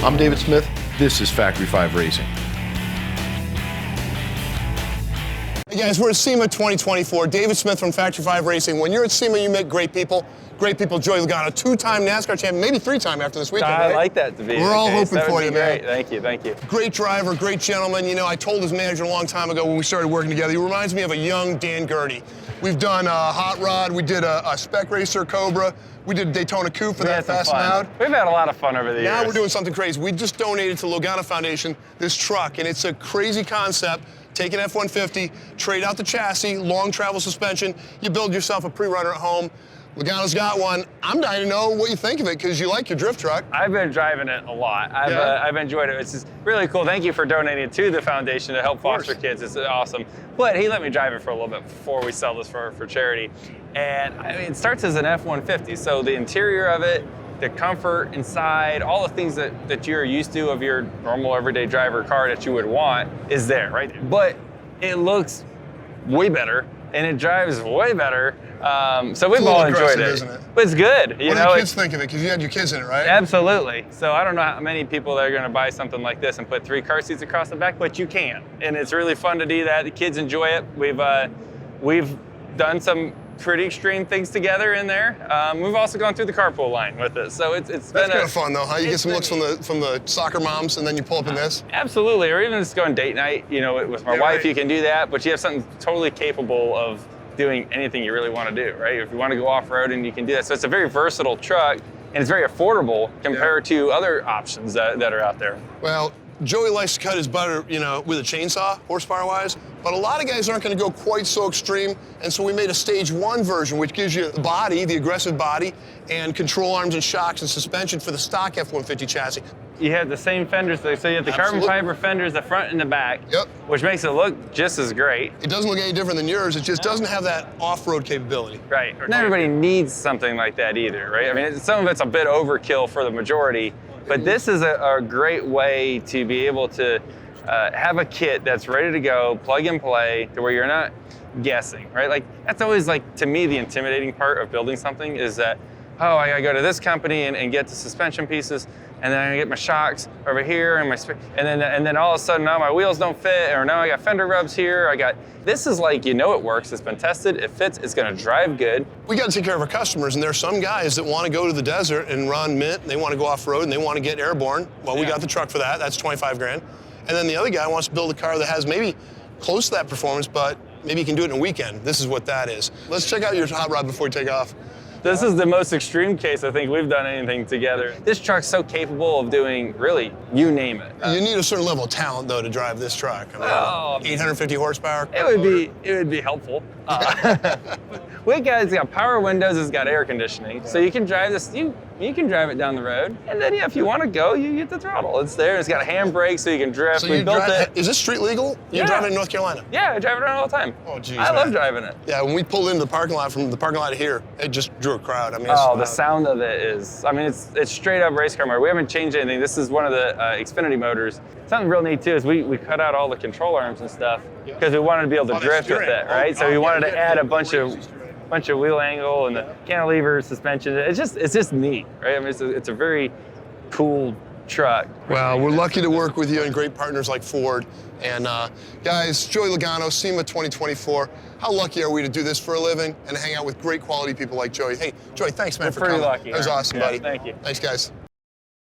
I'm David Smith. This is Factory 5 Racing. Hey guys, we're at SEMA 2024. David Smith from Factory 5 Racing. When you're at SEMA, you meet great people. Great people. Joey Logano, two-time NASCAR champion, maybe three-time after this weekend, I right? like that to be. We're all hoping for you, man. Thank you, thank you. Great driver, great gentleman. You know, I told his manager a long time ago when we started working together, he reminds me of a young Dan Gurney. We've done a hot rod, we did a spec racer Cobra, we did a Daytona Coupe for that Fast and Loud. We've had a lot of fun over the years. Now we're doing something crazy. We just donated to Logano Foundation this truck, and it's a crazy concept. Take an F-150, trade out the chassis, long travel suspension, you build yourself a pre-runner at home. Logano's got one. I'm dying to know what you think of it, because you like your drift truck. I've been driving it a lot. I've enjoyed it. It's just really cool. Thank you for donating it to the foundation to help foster kids. It's awesome. But he let me drive it for a little bit before we sell this for charity. And I mean, it starts as an F-150, so the interior of it, the comfort inside, all the things that you're used to of your normal everyday driver car that you would want is there, right? But it looks way better and it drives way better. So we've all enjoyed it. Isn't it? But it's good. What do the kids think of it? Because you had your kids in it, right? Absolutely. So I don't know how many people that are going to buy something like this and put 3 car seats across the back, but you can. And it's really fun to do that. The kids enjoy it. We've done some pretty extreme things together in there. We've also gone through the carpool line with it, so it's been kind of fun though, huh? You get some looks from the soccer moms, and then you pull up in this. Absolutely, or even just going date night. You know, with my wife, you can do that, but you have something totally capable of doing anything you really want to do, right? If you want to go off-roading, you can do that. So it's a very versatile truck, and it's very affordable compared to other options that are out there. Well, Joey likes to cut his butter, you know, with a chainsaw, horsepower-wise, but a lot of guys aren't going to go quite so extreme, and so we made a stage 1 version, which gives you the body, the aggressive body, and control arms and shocks and suspension for the stock F-150 chassis. You have the same fenders, so you have the carbon fiber fenders, the front and the back, which makes it look just as great. It doesn't look any different than yours, it just doesn't have that off-road capability. Right, not everybody needs something like that either, right? I mean, some of it's a bit overkill for the majority, but this is a great way to be able to have a kit that's ready to go, plug and play, to where you're not guessing, right? Like, that's always, like, to me, the intimidating part of building something is that, oh, I gotta go to this company and get the suspension pieces, and then I get my shocks over here, and then all of a sudden now my wheels don't fit, or now I got fender rubs here. This is like, you know, it works, it's been tested, it fits, it's gonna drive good. We gotta take care of our customers, and there are some guys that wanna go to the desert and run mint, and they wanna go off-road, and they wanna get airborne. Well, we got the truck for that, that's 25 grand. And then the other guy wants to build a car that has maybe close to that performance, but maybe you can do it in a weekend. This is what that is. Let's check out your hot rod before we take off. This is the most extreme case I think we've done anything together. This truck's so capable of doing, really, you name it. You need a certain level of talent, though, to drive this truck. I mean, 850 horsepower. It would be helpful. We it's got power windows, it's got air conditioning, so you can drive this. You can drive it down the road, and then if you want to go, you hit the throttle. It's there. It's got a handbrake, so you can drift. So we built it. Is this street legal? You drive it in North Carolina? Yeah, I drive it around all the time. Oh, geez, I love driving it. Yeah, when we pulled into the parking lot from the parking lot here, it just drew a crowd. I mean, the sound of it is. I mean, it's straight up race car motor. We haven't changed anything. This is one of the Xfinity motors. Something real neat too is we cut out all the control arms and stuff because we wanted to be able to drift with it, right? So we wanted to add a bunch of wheel angle and the cantilever suspension. It's just neat, right? I mean, it's a very cool truck. Well, we're lucky to work with you and great partners like Ford. And guys, Joey Logano, SEMA 2024. How lucky are we to do this for a living and hang out with great quality people like Joey? Hey, Joey, thanks, man, for coming. We're pretty lucky. That was awesome, buddy. Thank you. Thanks, guys.